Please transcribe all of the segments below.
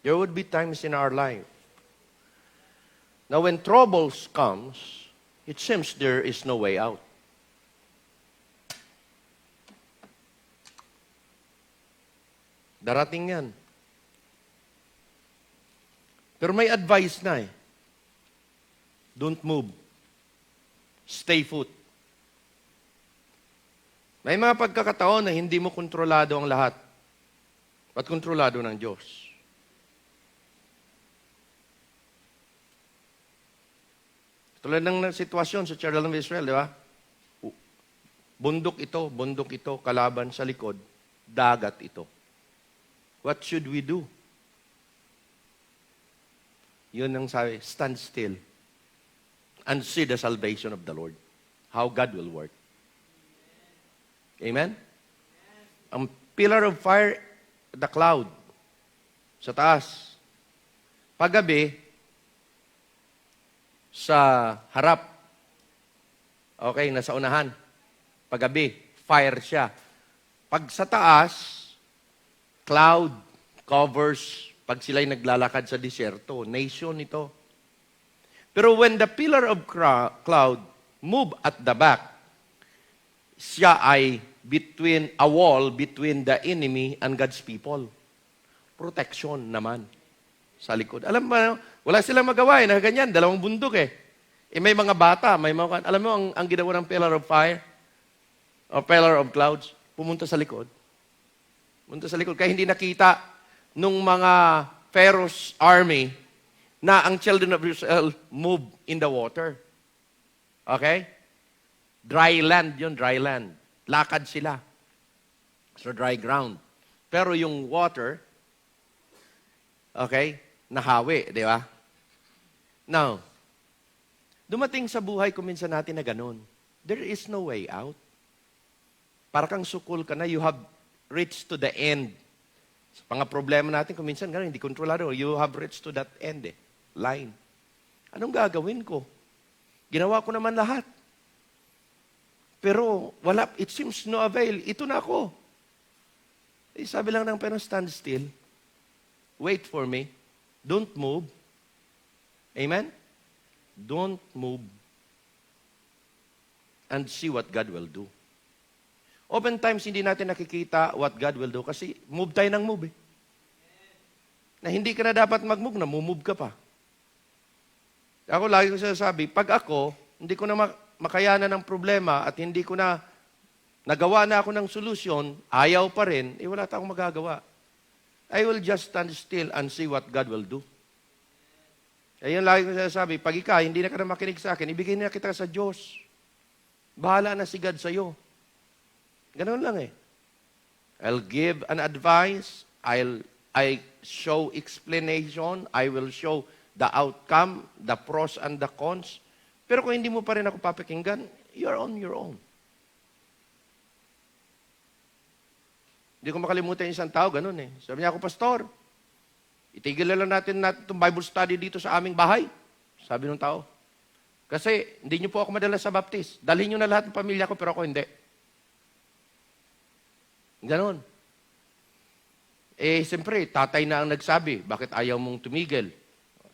There would be times in our life. Now, when troubles comes, it seems there is no way out. Darating yan. Pero may advice na eh. Don't move. Stay put. May mga pagkakataon na hindi mo kontrolado ang lahat. At kontrolado ng Diyos. Tulad ng sitwasyon sa Children of Israel, di ba? Bundok ito, kalaban sa likod, dagat ito. What should we do? Yun ang sabi, stand still and see the salvation of the Lord. How God will work. Amen? Ang pillar of fire, the cloud, sa taas. Paggabi, sa harap. Okay, nasa unahan. Paggabi, fire siya. Pag sa taas, cloud covers pag sila'y naglalakad sa disyerto. Nation ito. Pero when the pillar of cloud move at the back, siya ay between a wall between the enemy and God's people. Protection naman sa likod. Alam mo, wala silang magawa na ganyan, dalawang bundok eh. May mga bata, may mga, alam mo ang ginawa ng pillar of fire o pillar of clouds, pumunta sa likod. Pumunta sa likod. Kaya hindi nakita nung mga Pharaoh's army na ang children of Israel move in the water. Okay? Dry land yun, dry land. Lakad sila. So dry ground. Pero yung water, okay, nahawi, di ba? Now, dumating sa buhay ko minsan natin na ganun. There is no way out. Para kang sukol ka na, you have reached to the end. Sa mga problema natin, kung minsan ganun, hindi kontrolado, you have reached to that end line. Anong gagawin ko? Ginawa ko naman lahat. Pero wala, it seems no avail. Ito na ako. Sabi lang ng pero stand still. Wait for me. Don't move. Amen? Don't move. And see what God will do. Oftentimes, hindi natin nakikita what God will do kasi move tayo ng move eh. Na hindi ka na dapat mag-move, namumove ka pa. Ako lagi ko sinasabi, pag ako, hindi ko na makayanan ng problema at hindi ko na nagawa na ako ng solusyon, ayaw pa rin, wala tayong magagawa. I will just stand still and see what God will do. Ayun lagi ko sinasabi, pag ikaw, hindi na ka na makinig sa akin, ibigay na kita sa Diyos. Bahala na si God sa'yo. Ganun lang eh. I'll give an advice, I show explanation, I will show the outcome, the pros and the cons. Pero kung hindi mo pa rin ako papakinggan, you're on your own. Hindi ko makalimutan yung isang tao, ganun eh. Sabi niya ako, Pastor, itigil na lang natin itong Bible study dito sa aming bahay. Sabi ng tao. Kasi hindi niyo po ako madala sa baptist. Dalhin niyo na lahat ng pamilya ko, pero ako hindi. Ganon. Siyempre, tatay na ang nagsabi, bakit ayaw mong tumigil?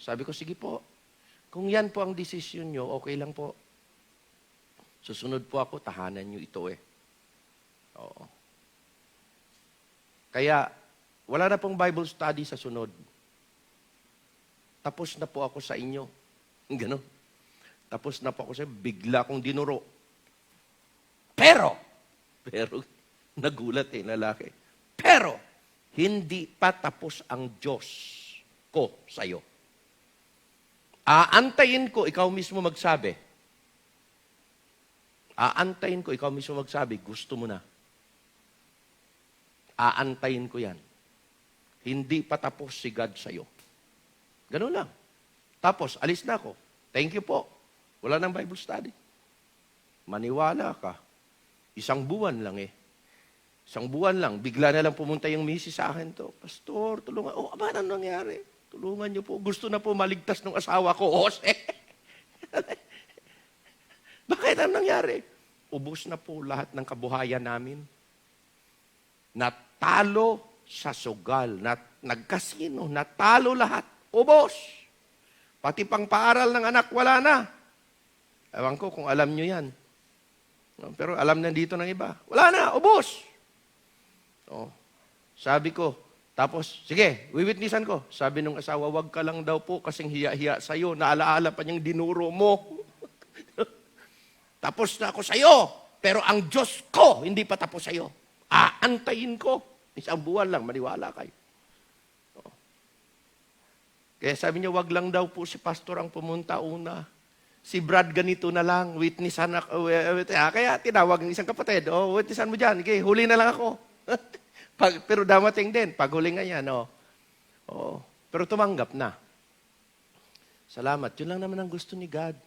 Sabi ko, sige po. Kung yan po ang desisyon nyo, okay lang po. Susunod po ako, tahanan nyo ito eh. Oo. Kaya, wala na pong Bible study sa sunod. Tapos na po ako sa inyo. Ganon. Tapos na po ako sa bigla kong dinuro. Pero, nagulat lalaki. Pero, hindi pa tapos ang Diyos ko sa'yo. Aantayin ko, ikaw mismo magsabi. Aantayin ko, ikaw mismo magsabi, gusto mo na. Aantayin ko yan. Hindi pa tapos si God sa'yo. Ganun lang. Tapos, alis na ako. Thank you po. Wala nang Bible study. Maniwala ka. 1 buwan lang eh. 1 buwan lang, bigla na lang pumunta yung misis sa akin to. Pastor, tulungan. Aba, anong nangyari? Tulungan niyo po. Gusto na po maligtas ng asawa ko. Jose. Bakit anong nangyari? Ubus na po lahat ng kabuhayan namin. Natalo sa sugal, nagkasino, natalo lahat, ubos. Pati pang paaral ng anak, wala na. Ewan ko kung alam nyo yan. No, pero alam na dito ng iba. Wala na, ubos. Oh, sabi ko, tapos, sige, wiwitnessan ko. Sabi nung asawa, wag ka lang daw po kasing hiya-hiya sa'yo. Naalaala pa niyang dinuro mo. Tapos na ako sa'yo. Pero ang Diyos ko, hindi pa tapos sa'yo. Aantayin ko. Isang buwan lang, maniwala kayo. Oh. Kaya sabi niya, wag lang daw po si pastor ang pumunta una. Si Brad ganito na lang, witnessan ako. Kaya tinawag ng isang kapatid, witnessan mo dyan. Okay, huli na lang ako. Pero damating din, paghuli nga yan. Pero tumanggap na. Salamat. Yun lang naman ang gusto ni God.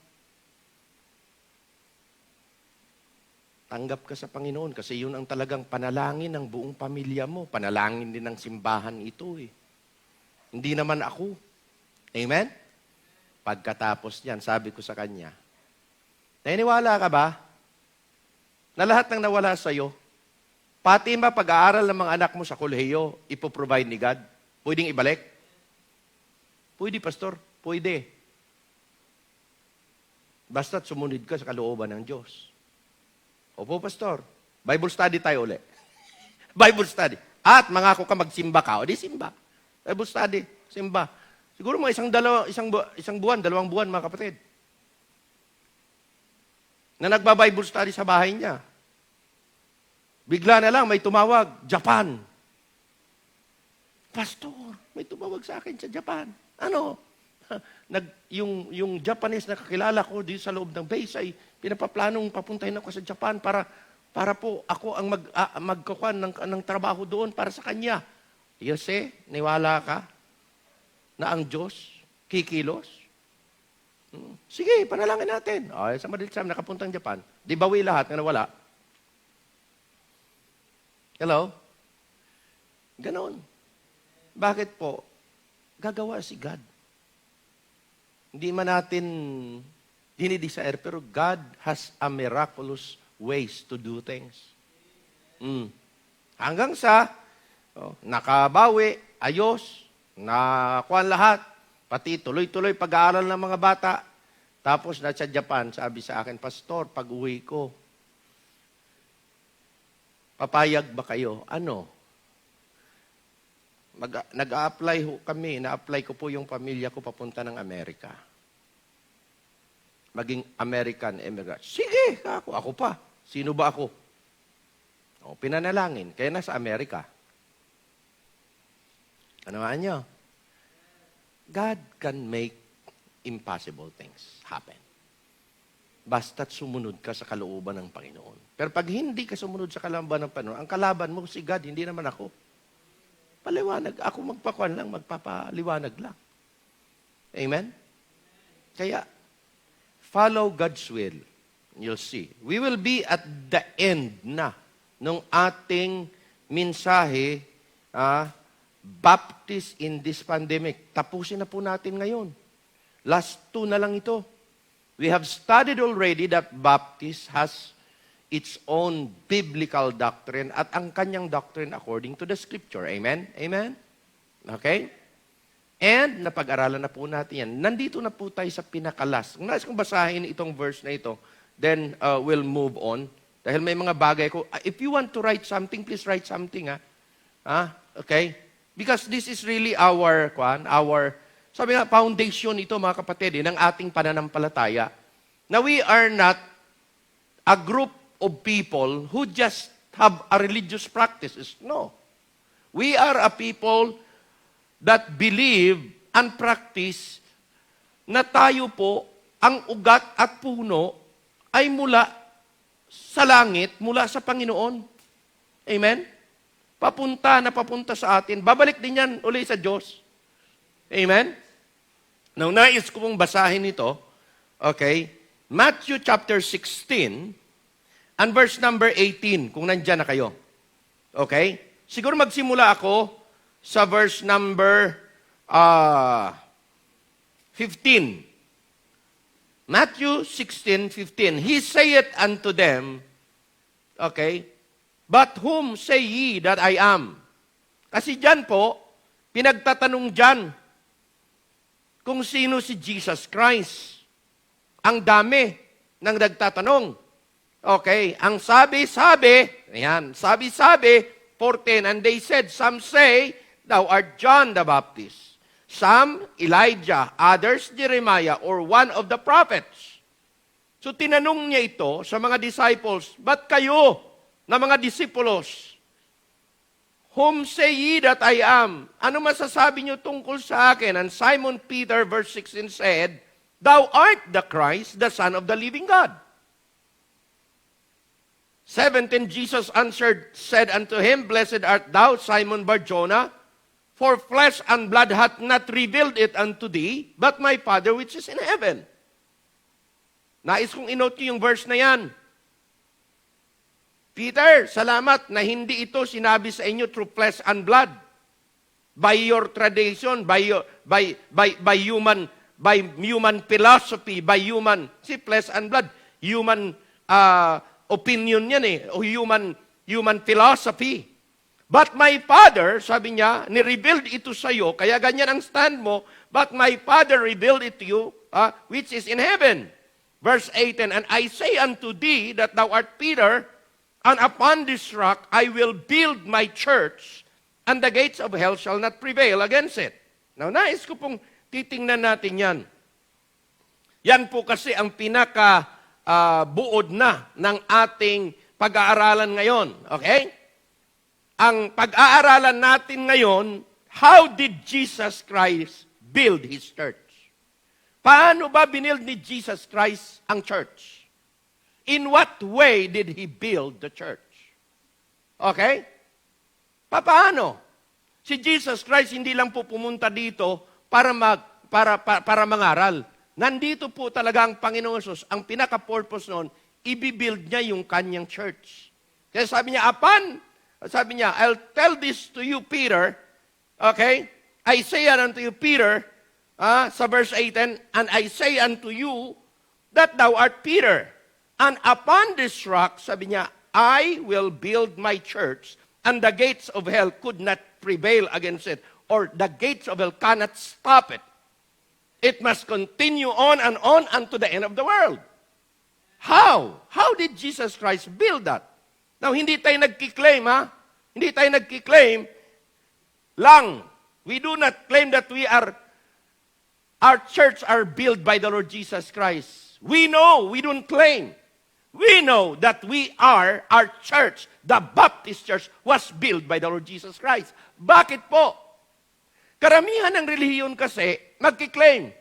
Tanggap ka sa Panginoon kasi yun ang talagang panalangin ng buong pamilya mo. Panalangin din ng simbahan ito eh. Hindi naman ako. Amen? Pagkatapos niyan, sabi ko sa kanya, naniniwala ka ba na lahat ng nawala sa'yo, pati ba pag-aaral ng mga anak mo sa kolehiyo, ipoprovide ni God? Pwedeng ibalik? Pwede, pastor. Pwede. Basta't sumunod ka sa kalooban ng Diyos. Opo, pastor. Bible study tayo ulit. Bible study. At mangako ka magsimba ka, o di simba. Bible study, simba. Siguro mga isang buwan, 2 buwan, mga kapatid. Na nagba-Bible study sa bahay niya. Bigla na lang may tumawag, Japan. Pastor, may tumawag sa akin sa Japan. Ano? Yung Japanese na kakilala ko dito sa loob ng base ay pinapaplanong papuntahin ako sa Japan para po ako ang magkukuha ng trabaho doon para sa kanya. Yose, niwala ka na ang Diyos kikilos? Sige, panalangin natin. Sa madalit sa nakapuntang Japan. Di bawi lahat na nawala. Hello? Ganon. Bakit po? Gagawa si God. Hindi man natin dinidesire, pero God has a miraculous ways to do things. Hanggang sa nakabawi, ayos, nakuha lahat, pati tuloy-tuloy pag-aaral ng mga bata. Tapos na sa Japan, sabi sa akin, Pastor, pag-uwi ko, papayag ba kayo? Ano? Nag-a-apply kami, na-apply ko po yung pamilya ko papunta ng Amerika. Maging American immigrant. Sige, ako pa. Sino ba ako? Pinanalangin, kaya nasa Amerika. Ano nga nyo? God can make impossible things happen. Basta't sumunod ka sa kalooban ng Panginoon. Pero pag hindi ka sumunod sa kalooban ng Panginoon, ang kalaban mo si God, hindi naman ako. Paliwanag. Ako magpakuan lang, magpapaliwanag lang. Amen? Kaya, follow God's will. You'll see. We will be at the end na ng ating mensahe, Baptist in this pandemic. Tapusin na po natin ngayon. Last 2 na lang ito. We have studied already that Baptist has its own biblical doctrine at ang kanyang doctrine according to the Scripture. Amen? Amen? Okay? And napag-aralan na po natin yan. Nandito na po tayo sa pinakalas. Kung nais kong basahin itong verse na ito, then we'll move on. Dahil may mga bagay ko. If you want to write something, please write something. Okay? Because this is really our sabi nga, foundation ito mga kapatid, ng ating pananampalataya. Na we are not a group of people who just have a religious practices. No. We are a people that believe and practice na tayo po, ang ugat at puno ay mula sa langit, mula sa Panginoon. Amen? Papunta sa atin. Babalik din yan uli sa Diyos. Amen? Now, nais ko pong basahin ito. Okay? Matthew chapter 16 and verse number 18, kung nandyan na kayo. Okay? Siguro magsimula ako sa verse number 15. Matthew 16:15. He saith unto them, okay, but whom say ye that I am? Kasi dyan po, pinagtatanong dyan kung sino si Jesus Christ. Ang dami ng nagtatanong. Okay, ang sabi-sabi, ayan, sabi-sabi, 14, and they said, some say, thou art John the Baptist. Some, Elijah, others, Jeremiah, or one of the prophets. So tinanong niya ito sa mga disciples, ba't kayo na mga disipulos? Whom say ye that I am? Ano masasabi niyo tungkol sa akin? And Simon Peter, verse 16, said, thou art the Christ, the Son of the living God. 17, Jesus answered, said unto him, blessed art thou, Simon Bar-Jonah, for flesh and blood hath not revealed it unto thee, but my Father which is in heaven. Nais kong inote yung verse na yan. Peter, salamat na hindi ito sinabi sa inyo through flesh and blood. By your tradition, by human philosophy, by human, flesh and blood, human opinion yan o human philosophy. But my Father, sabi niya, ni-revealed ito sa iyo, kaya ganyan ang stand mo, but my Father revealed it to you, which is in heaven. Verse 18, and I say unto thee that thou art Peter, and upon this rock I will build my church, and the gates of hell shall not prevail against it. Now, nais ko pong titingnan natin yan. Yan po kasi ang buod na ng ating pag-aaralan ngayon. Okay? Ang pag-aaralan natin ngayon, how did Jesus Christ build His church? Paano ba binild ni Jesus Christ ang church? In what way did He build the church? Okay? Paano? Si Jesus Christ hindi lang po pumunta dito para mangaral. Nandito po talaga ang Panginoon Jesus. Ang pinaka-purpose noon, ibibuild niya yung kanyang church. Kaya sabi niya, I'll tell this to you, Peter. Okay? I say unto you, Peter, sa verse 18, and I say unto you that thou art Peter. And upon this rock, sabi niya, I will build my church, and the gates of hell could not prevail against it, or the gates of hell cannot stop it. It must continue on and on unto the end of the world. How? How did Jesus Christ build that? Now, hindi tayo nagkiklaim, Hindi tayo nagkiklaim lang. We do not claim that our church are built by the Lord Jesus Christ. We know, we don't claim. We know that our church, the Baptist Church, was built by the Lord Jesus Christ. Bakit po? Karamihan ng relihiyon kasi, magkiklaim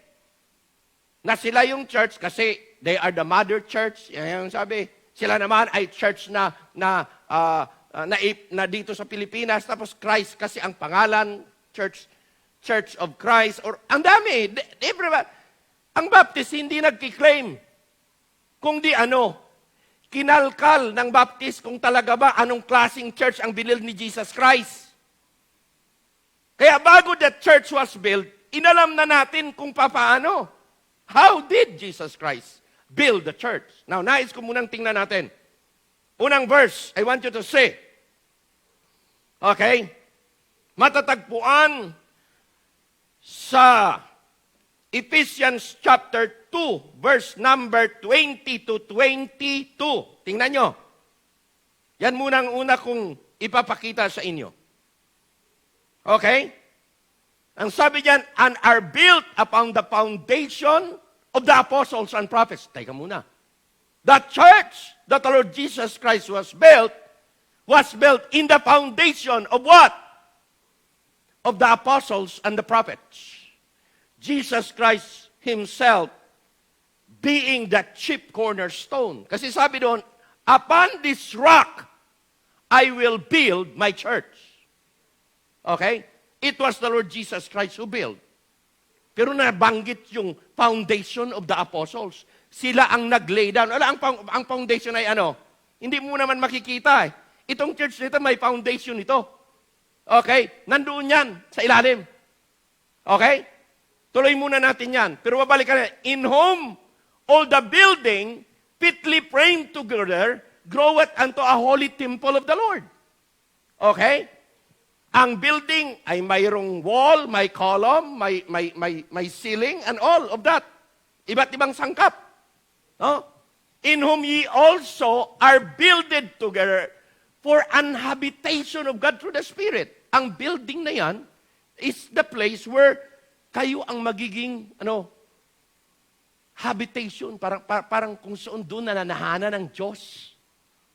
na sila yung church kasi they are the mother church. Yan yung sabi. Sila naman ay church na dito sa Pilipinas. Tapos Christ kasi ang pangalan, Church of Christ. Or ang dami. Ang Baptist hindi nagkiklaim. Kung di kinalkal ng Baptist kung talaga ba anong klaseng church ang binild ni Jesus Christ. Kaya bago that church was built, inalam na natin kung paano. How did Jesus Christ build the church? Now, nais ko munang tingnan natin. Unang verse, I want you to see. Okay? Matatagpuan sa Ephesians chapter 2, verse number 20 to 22. Tingnan nyo. Yan muna ang una kong ipapakita sa inyo. Okay? Ang sabi diyan, and are built upon the foundation of the apostles and prophets. Teka muna. The church that the Lord Jesus Christ was built in the foundation of what? Of the apostles and the prophets. Jesus Christ Himself being the chief cornerstone. Kasi sabi doon, upon this rock, I will build my church. Okay? It was the Lord Jesus Christ who built. Pero nabanggit yung foundation of the apostles. Sila ang nag-lay down. Ang foundation ay Hindi mo naman makikita eh. Itong church nito may foundation ito. Okay? Nandoon yan sa ilalim. Okay? Tuloy muna natin yan. Pero babalikan na. In whom all the building fitly framed together groweth unto a holy temple of the Lord. Okay? Ang building ay mayroong wall, may column, may ceiling, and all of that. Iba't ibang sangkap. No? In whom ye also are builded together for an habitation of God through the Spirit. Ang building na yan is the place where kayo ang magiging habitation. Parang kung saan doon nananahanan ng Diyos.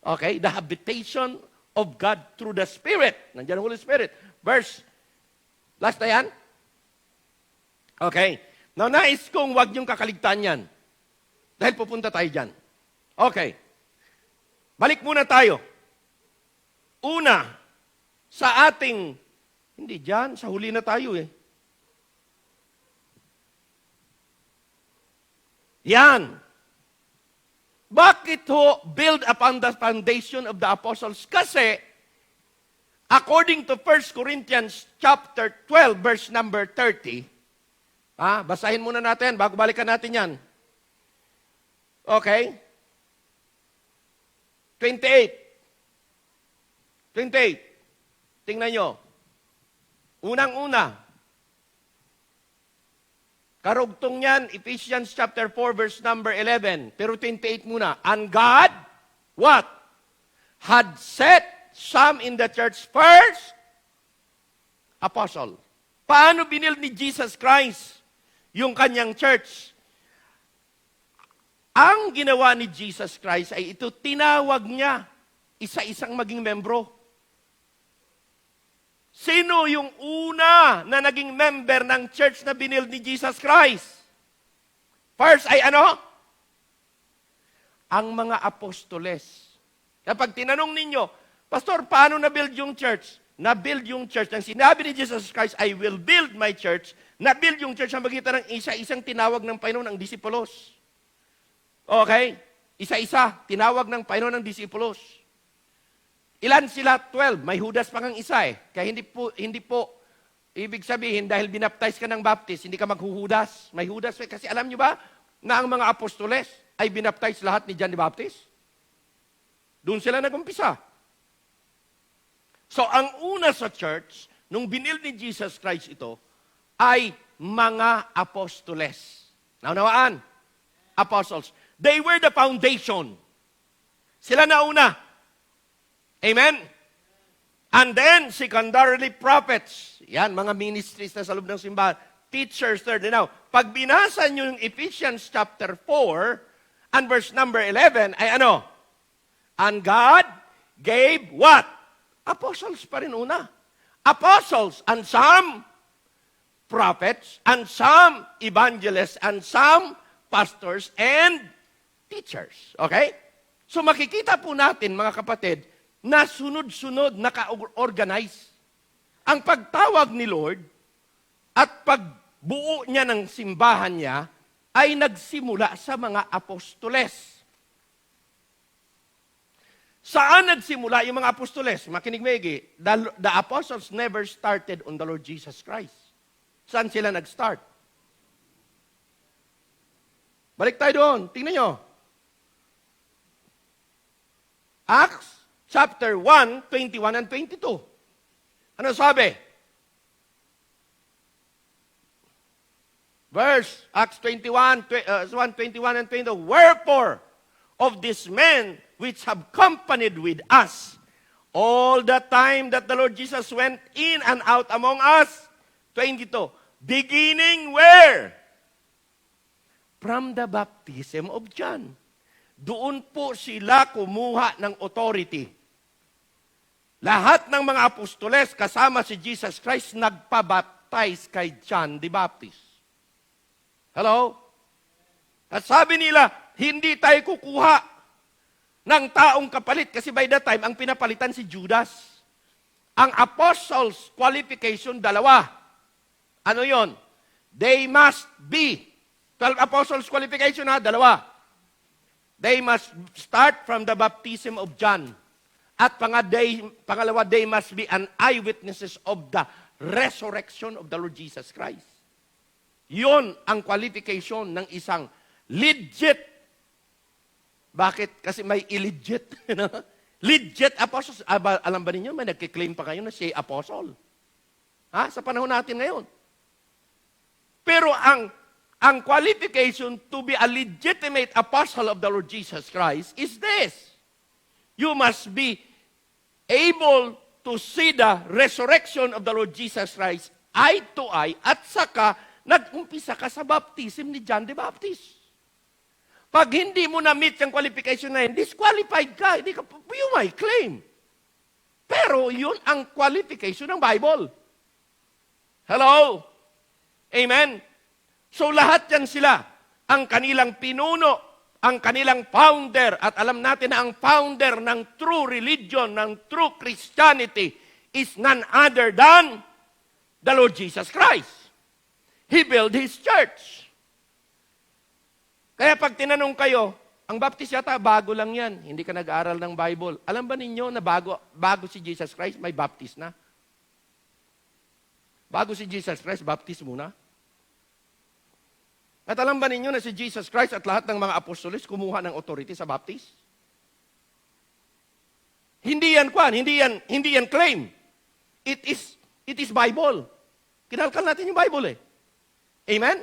Okay? The habitation of God through the Spirit. Nandiyan ang Holy Spirit. Verse, last na yan? Okay. Now, nais kong huwag niyong kakaligtaan yan. Dahil pupunta tayo dyan. Okay. Balik muna tayo. Una, sa ating, hindi dyan, sa huli na tayo eh. Yan. Bakit ho build upon the foundation of the apostles? Kasi, according to 1 Corinthians chapter 12, verse number 30, basahin muna natin bago balikan natin yan. Okay? 28. Tingnan nyo. Unang-una, karugtong yan, Ephesians chapter 4, verse number 11. Pero 28 muna. And God, what? Had set some in the church first, apostle. Paano binild ni Jesus Christ yung kanyang church? Ang ginawa ni Jesus Christ ay ito, tinawag niya isa-isang maging membro. Sino yung una na naging member ng church na binild ni Jesus Christ? First ay ano? Ang mga apostoles. Kapag tinanong ninyo, Pastor, paano na-build yung church? Na-build yung church. Nang sinabi ni Jesus Christ, I will build my church. Na-build yung church ang magitan ng isa-isang tinawag ng Panginoon ng disipulos. Okay? Isa-isa, tinawag ng Panginoon ng disipulos. Ilan sila? 12. May Judas pa ngang isa eh. Kaya hindi po, ibig sabihin, dahil binaptize ka ng baptist, hindi ka maghuhudas. May Judas. Kasi alam nyo ba, na ang mga apostoles ay binaptize lahat ni John the Baptist? Doon sila nagumpisa. So, ang una sa church, nung binild ni Jesus Christ ito, ay mga apostoles. Naunawaan? Apostles. They were the foundation. Sila na una. Amen? And then, secondarily, prophets. Yan, mga ministries na sa loob ng simbahan. Teachers, third. Now, pag binasa nyo yung Ephesians chapter 4 and verse number 11, ay ano? And God gave what? Apostles pa rin una. Apostles and some prophets and some evangelists and some pastors and teachers. Okay? So makikita po natin, mga kapatid, na sunod-sunod, naka-organize. Ang pagtawag ni Lord at pagbuo niya ng simbahan niya ay nagsimula sa mga apostoles. Saan nagsimula yung mga apostoles? Makinig maigi. The apostles never started on the Lord Jesus Christ. Saan sila nag-start? Balik tayo doon. Tingnan nyo. Acts chapter 1, 21 and 22. Ano sabi? Verse, Acts 21, 21 and 22. Wherefore, of these men which have companied with us all the time that the Lord Jesus went in and out among us. 22. Beginning where? From the baptism of John. Doon po sila kumuha ng authority. Lahat ng mga apostoles kasama si Jesus Christ nagpabaptize kay John the Baptist. Hello? At sabi nila, hindi tayo kukuha ng taong kapalit kasi by that time, ang pinapalitan si Judas. Ang apostles' qualification, dalawa. Ano yon? They must be. 12 apostles' qualification ha, dalawa. They must start from the baptism of John. At pangalawa, they must be an eyewitnesses of the resurrection of the Lord Jesus Christ. Yon ang qualification ng isang legit. Bakit? Kasi may illegit. Legit apostles. Alam ba ninyo, may nagkiklaim pa kayo na siya apostle. Ha? Sa panahon natin ngayon. Pero ang qualification to be a legitimate apostle of the Lord Jesus Christ is this. You must be able to see the resurrection of the Lord Jesus Christ eye to eye, at saka nag-umpisa ka sa baptism ni John the Baptist. Pag hindi mo na-meet yung qualification na yun, disqualified ka. Hindi ka, you may claim. Pero yun ang qualification ng Bible. Hello? Amen? So lahat yan sila. Ang kanilang pinuno, ang kanilang founder, at alam natin na ang founder ng true religion, ng true Christianity, is none other than the Lord Jesus Christ. He built His church. Kaya pag tinanong kayo, ang baptist yata, bago lang yan. Hindi ka nag-aaral ng Bible. Alam ba ninyo na bago si Jesus Christ, may baptist na? Bago si Jesus Christ, baptist muna. At alam ba ninyo na si Jesus Christ at lahat ng mga apostoles kumuha ng authority sa baptist? Hindi yan claim. It is Bible. Kinalkal natin yung Bible eh. Amen?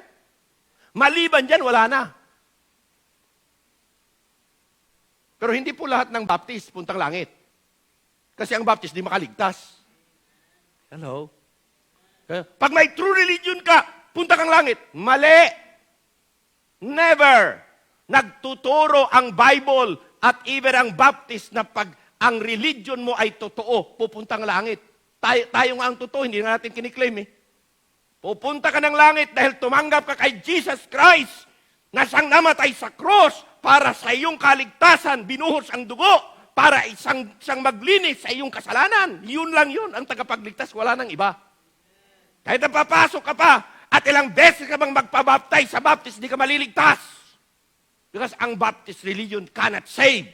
Maliban dyan, wala na. Pero hindi po lahat ng baptist puntang langit. Kasi ang baptist di makaligtas. Hello? Pag may true religion ka, punta kang langit. Mali. Never. Nagtuturo ang Bible at even ang baptist na pag ang religion mo ay totoo, pupuntang langit. Tayo nga ang totoo, hindi na natin kiniklaim eh. Pupunta ka ng langit dahil tumanggap ka kay Jesus Christ na siyang namatay sa cross para sa iyong kaligtasan, binuhos ang dugo para siyang maglinis sa iyong kasalanan. Yun lang yun, ang tagapagligtas, wala nang iba. Kahit napapasok ka pa at ilang beses ka bang magpabaptize sa baptist, di ka maliligtas. Because ang Baptist religion cannot save.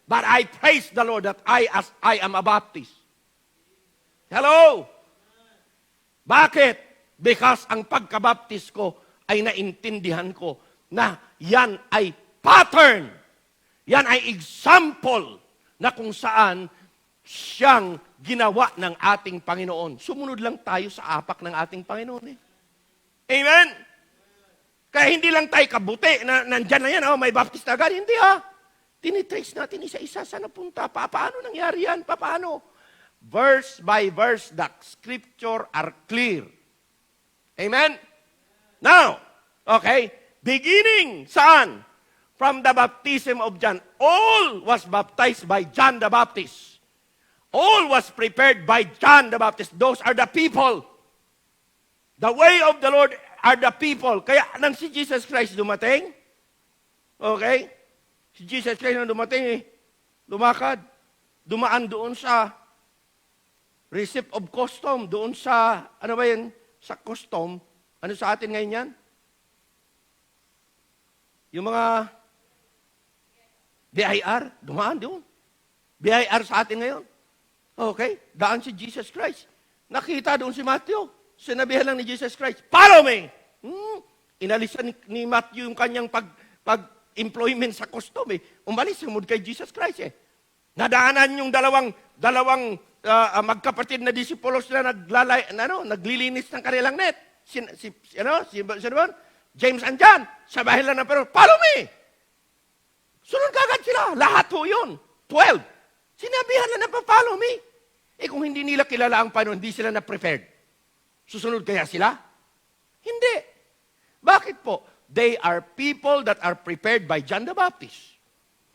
But I praise the Lord that I am a Baptist. Hello? Bakit? Because ang pagkabaptist ko ay naintindihan ko na yan ay pattern. Yan ay example na kung saan siyang ginawa ng ating Panginoon. Sumunod lang tayo sa apak ng ating Panginoon eh. Amen? Kaya hindi lang tayo kabuti na nandyan na yan, may baptist agad. Hindi Tinitrace natin isa-isa sa napunta. Paano nangyari yan? Paano? Verse by verse, the scripture are clear. Amen? Now, okay, beginning saan? From the baptism of John. All was baptized by John the Baptist. All was prepared by John the Baptist. Those are the people. The way of the Lord are the people. Kaya nang si Jesus Christ dumating, okay, si Jesus Christ nang dumating lumakad, dumaan doon sa receipt of custom, doon sa, ano ba yun, sa custom, ano sa atin ngayon yan? Yung mga BIR, dumaan doon. BIR sa atin ngayon. Okay, daan si Jesus Christ. Nakita doon si Matthew. Sinabihan lang ni Jesus Christ, follow me! Inalisan ni Matthew yung kanyang pag-employment sa custom Umalis, sumunod kay Jesus Christ Nadaanan yung dalawang magkapatid na disipulos na naglilinis ng kanilang net. James and John, sabahin lang na pero, follow me! Sunod kagad sila. Lahat ho yun. 12. Sinabihan lang na follow me. Kung hindi nila kilala ang Panginoon, hindi sila na-prepared. Susunod kaya sila? Hindi. Bakit po? They are people that are prepared by John the Baptist.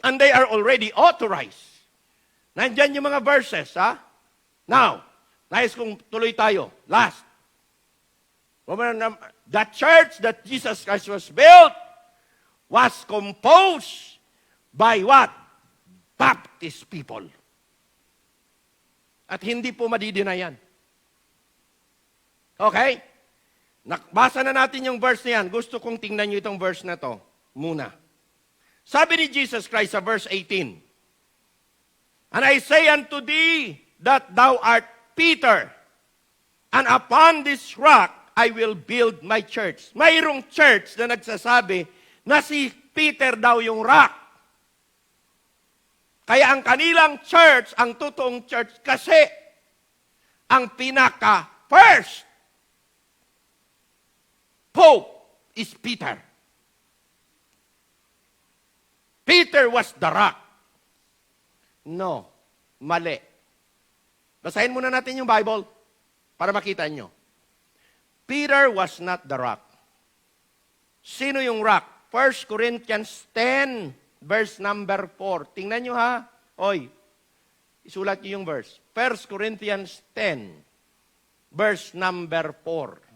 And they are already authorized. Nandyan yung mga verses, Now, nais kong tuloy tayo. Last. The church that Jesus Christ was built was composed by what? Baptist people. At hindi po madidina yan. Okay? Basa na natin yung verse na yan. Gusto kong tingnan nyo itong verse na to muna. Sabi ni Jesus Christ sa verse 18, and I say unto thee that thou art Peter, and upon this rock I will build my church. Mayroong church na nagsasabi na si Peter daw yung rock. Kaya ang kanilang church, ang totoong church, kasi ang pinaka-first Pope is Peter. Peter was the rock. No, mali. Basahin muna natin yung Bible para makita nyo. Peter was not the rock. Sino yung rock? 1 Corinthians 10, verse number 4. Tingnan nyo ha. Oy, isulat nyo yung verse. 1 Corinthians 10, verse number 4.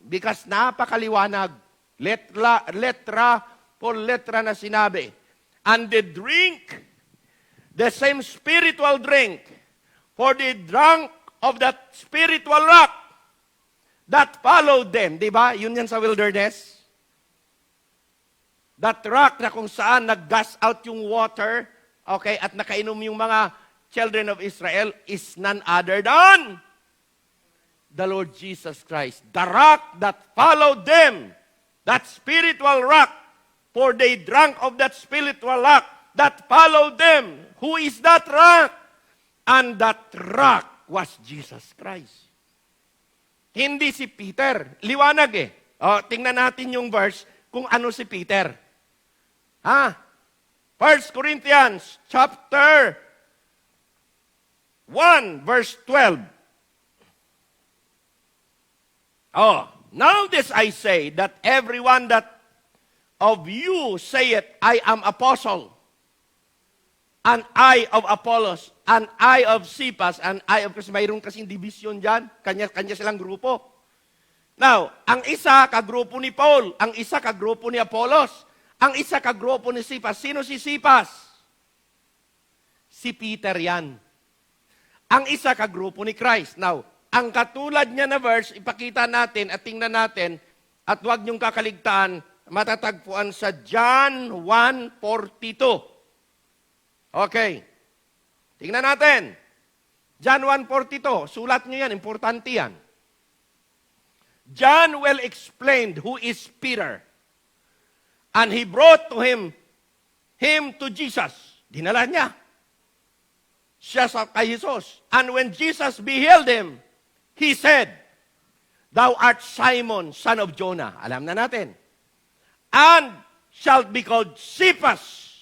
Because napakaliwanag, letra por letra na sinabi. And they drink the same spiritual drink, for they drank of that spiritual rock that followed them. Diba? Yun yan sa wilderness. That rock na kung saan nag-gas out yung water, okay, at nakainom yung mga children of Israel is none other than the Lord Jesus Christ. The rock that followed them, that spiritual rock, for they drank of that spiritual rock that followed them. Who is that rock? And that rock was Jesus Christ. Hindi si Peter. Liwanag eh. O, tingnan natin yung verse kung ano si Peter. 1 Corinthians chapter 1, verse 12. Now this I say, that everyone that of you saith, I am apostle, and I of Apollos, and I of Cephas, and I of... Kasi mayroon kasing division dyan. Kanya silang grupo. Now, ang isa kagrupo ni Paul, ang isa kagrupo ni Apollos, ang isa kagrupo ni Cephas. Sino si Cephas? Si Peter yan. Ang isa kagrupo ni Christ. Now, ang katulad niya na verse, ipakita natin at tingnan natin, at huwag niyong kakaligtaan, matatagpuan sa John 1:42. Okay. Tingnan natin. John 1:42. Sulat niyo yan. Importante yan. John well explained who is Peter. And he brought to him to Jesus. Dinala niya. Siya sa kay Jesus. And when Jesus beheld him, he said, Thou art Simon, son of Jonah. Alam na natin. And shalt be called Cephas,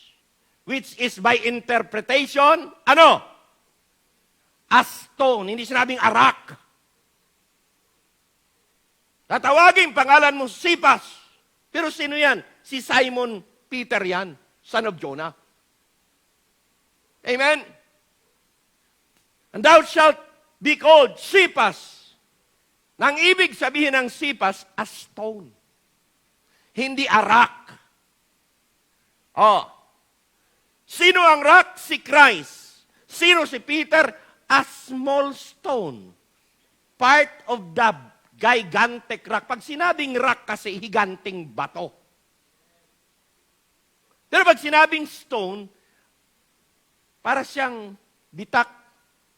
which is by interpretation, ano? A stone. Hindi sinabing arak. Tatawagin pangalan mo Cephas. Pero sino yan? Si Simon Peter yan, son of Jonah. Amen? And thou shalt be called Cephas. Nang ibig sabihin ng Cephas, a stone. Hindi a rock. Sino ang rock? Si Christ. Sino si Peter? A small stone. Part of the gigantic rock. Pag sinabing rock kasi, higanting bato. Pero pag sinabing stone, para siyang bitak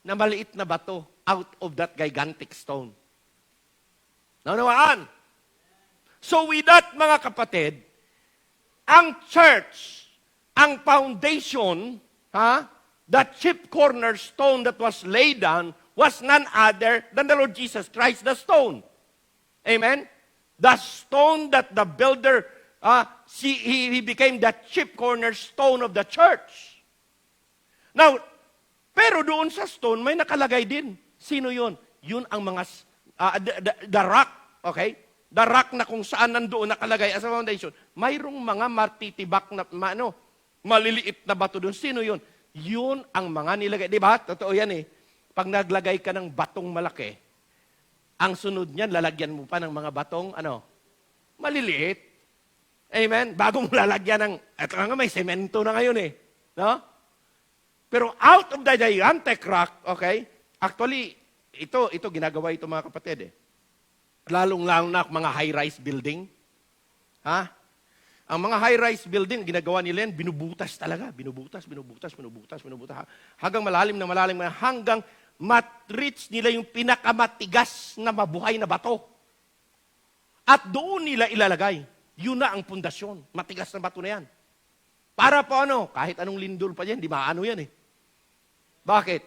na maliit na bato out of that gigantic stone. Naunawaan? So with that, mga kapatid, ang church, ang foundation, the chief cornerstone that was laid down was none other than the Lord Jesus Christ, the stone. Amen? The stone that the builder, he became the chief cornerstone of the church. Now, pero doon sa stone, may nakalagay din. Sino yun? Yun ang mga, the rock, okay? The rock na kung saan nandoon nakalagay as a foundation. Mayroong mga matitibak na, maliliit na bato doon. Sino yun? Yun ang mga nilagay. Di ba? Totoo yan eh. Pag naglagay ka ng batong malaki, ang sunod niyan, lalagyan mo pa ng mga batong, maliliit. Amen? Bago mo lalagyan ng, eto nga may semento na ngayon eh. No? Pero out of the gigantic rock, okay, actually, ito ginagawa ito mga kapatid eh. Lalong-lalo na mga high-rise building. Ang mga high-rise building, ginagawa nila yan, binubutas talaga. Binubutas. Hanggang malalim na hanggang mat-reach nila yung pinakamatigas na mabuhay na bato. At doon nila ilalagay. Yun na ang pundasyon. Matigas na bato na yan. Para po kahit anong lindol pa yan, di maano yan eh. Bakit?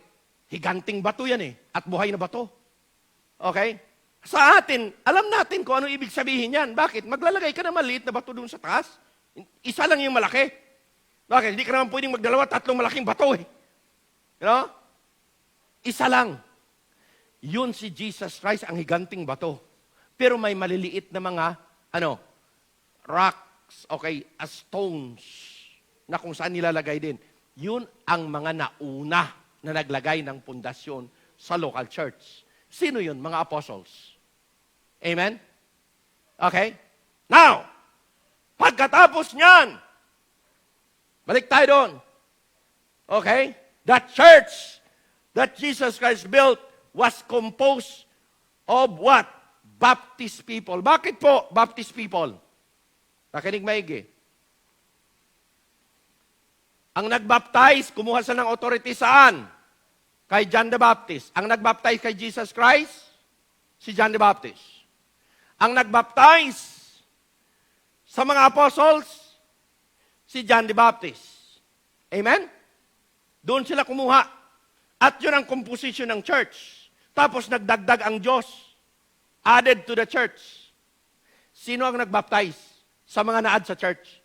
Higanting bato yan eh. At buhay na bato. Okay? Sa atin, alam natin kung ano ibig sabihin yan. Bakit? Maglalagay ka ng maliit na bato doon sa taas. Isa lang yung malaki. Bakit? Hindi ka naman pwedeng magdalawa, 3 malaking bato eh. You know? Isa lang. Yun si Jesus Christ, ang higanting bato. Pero may maliliit na mga, rocks, okay, stones, na kung saan nilalagay din. Yun ang mga nauna na naglagay ng pundasyon sa local church. Sino yun? Mga apostles. Amen? Okay? Now, pagkatapos niyan, balik tayo doon. Okay? The church that Jesus Christ built was composed of what? Baptist people. Bakit po Baptist people? Nakinig maigi. Ang nagbaptize, kumuha sa ng authority saan? Kay John the Baptist. Ang nagbaptize kay Jesus Christ, si John the Baptist. Ang nagbaptize sa mga apostles, si John the Baptist. Amen? Doon sila kumuha. At yun ang composition ng church. Tapos nagdagdag ang Diyos. Added to the church. Sino ang nagbaptize sa mga naad sa church?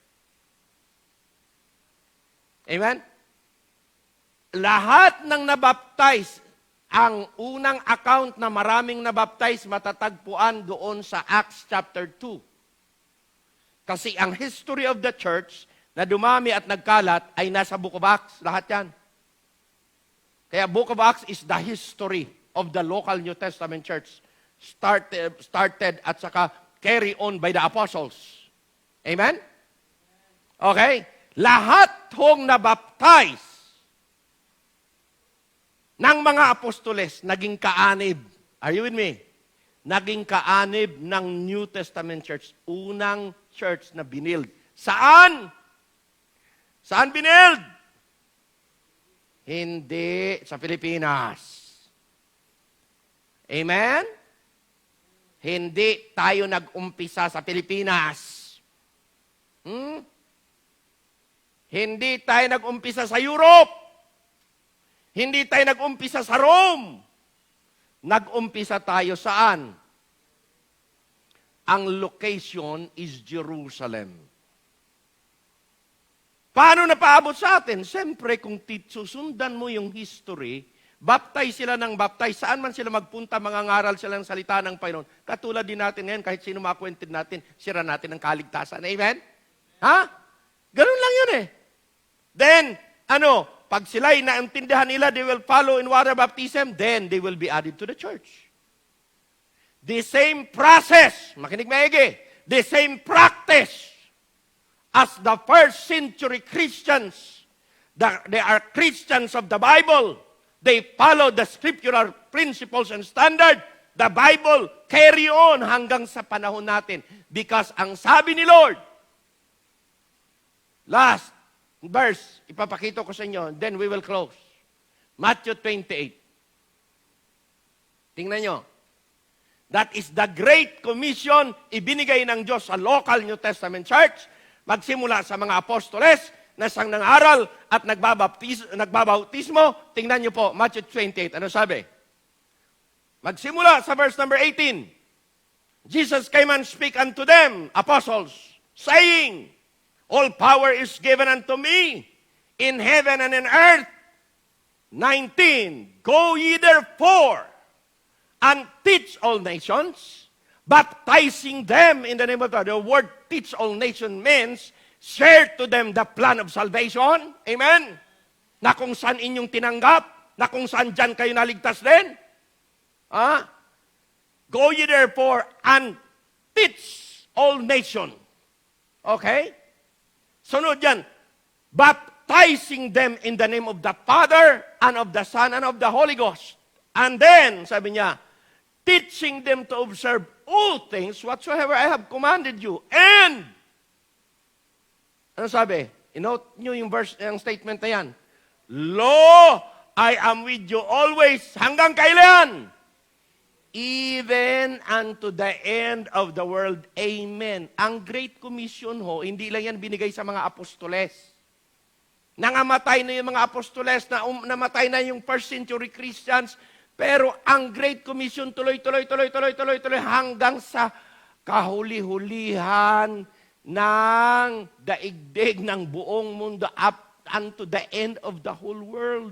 Amen? Lahat ng nabaptize, ang unang account na maraming nabaptize, matatagpuan doon sa Acts chapter 2. Kasi ang history of the church na dumami at nagkalat ay nasa Book of Acts. Lahat yan. Kaya Book of Acts is the history of the local New Testament church. Started at saka carry on by the apostles. Amen? Okay? Lahat hong nabaptize ng mga apostoles, naging kaanib. Are you with me? Naging kaanib ng New Testament church. Unang church na binild. Saan? Saan binild? Hindi sa Pilipinas. Amen? Hindi tayo nag-umpisa sa Pilipinas. Hindi tayo nag-umpisa sa Europe. Hindi tayo nag-umpisa sa Rome. Nag-umpisa tayo saan? Ang location is Jerusalem. Paano napaabot sa atin? Siyempre, kung susundan mo yung history, baptize sila ng baptize. Saan man sila magpunta, mangangaral sila ng salita ng Panginoon. Katulad din natin ngayon, kahit sino makwentid natin, sira natin ng kaligtasan. Amen? Ha? Ganun lang yun eh. Then, pag sila'y naintindihan nila, they will follow in water baptism, then they will be added to the church. The same process, makinig maigi, the same practice as the first century Christians. They are Christians of the Bible. They follow the scriptural principles and standard. The Bible carry on hanggang sa panahon natin. Because ang sabi ni Lord, last verse, ipapakita ko sa inyo, then we will close. Matthew 28. Tingnan nyo. That is the Great Commission ibinigay ng Diyos sa local New Testament church. Magsimula sa mga apostoles na sang nangaral at nagbabautismo. Tingnan nyo po, Matthew 28. Ano sabi? Magsimula sa verse number 18. Jesus came and speak unto them, apostles, saying, all power is given unto me in heaven and in earth. 19. Go ye therefore and teach all nations, baptizing them in the name of God. The word teach all nations means share to them the plan of salvation. Amen? Na kung saan inyong tinanggap, na kung saan dyan kayo naligtas din. Go ye therefore and teach all nations. Okay? Sunod yan, baptizing them in the name of the Father and of the Son and of the Holy Ghost. And then, sabi niya, teaching them to observe all things whatsoever I have commanded you. And, ano sabi? I-note nyo yung verse, yung statement na yan. Lo, I am with you always. Hanggang kailan? Even unto the end of the world. Amen. Ang Great Commission ho, hindi lang yan binigay sa mga apostoles. Nangamatay na yung mga apostoles, namatay na yung first century Christians, pero ang Great Commission tuloy hanggang sa kahuli-hulihan ng daigdig ng buong mundo up unto the end of the whole world.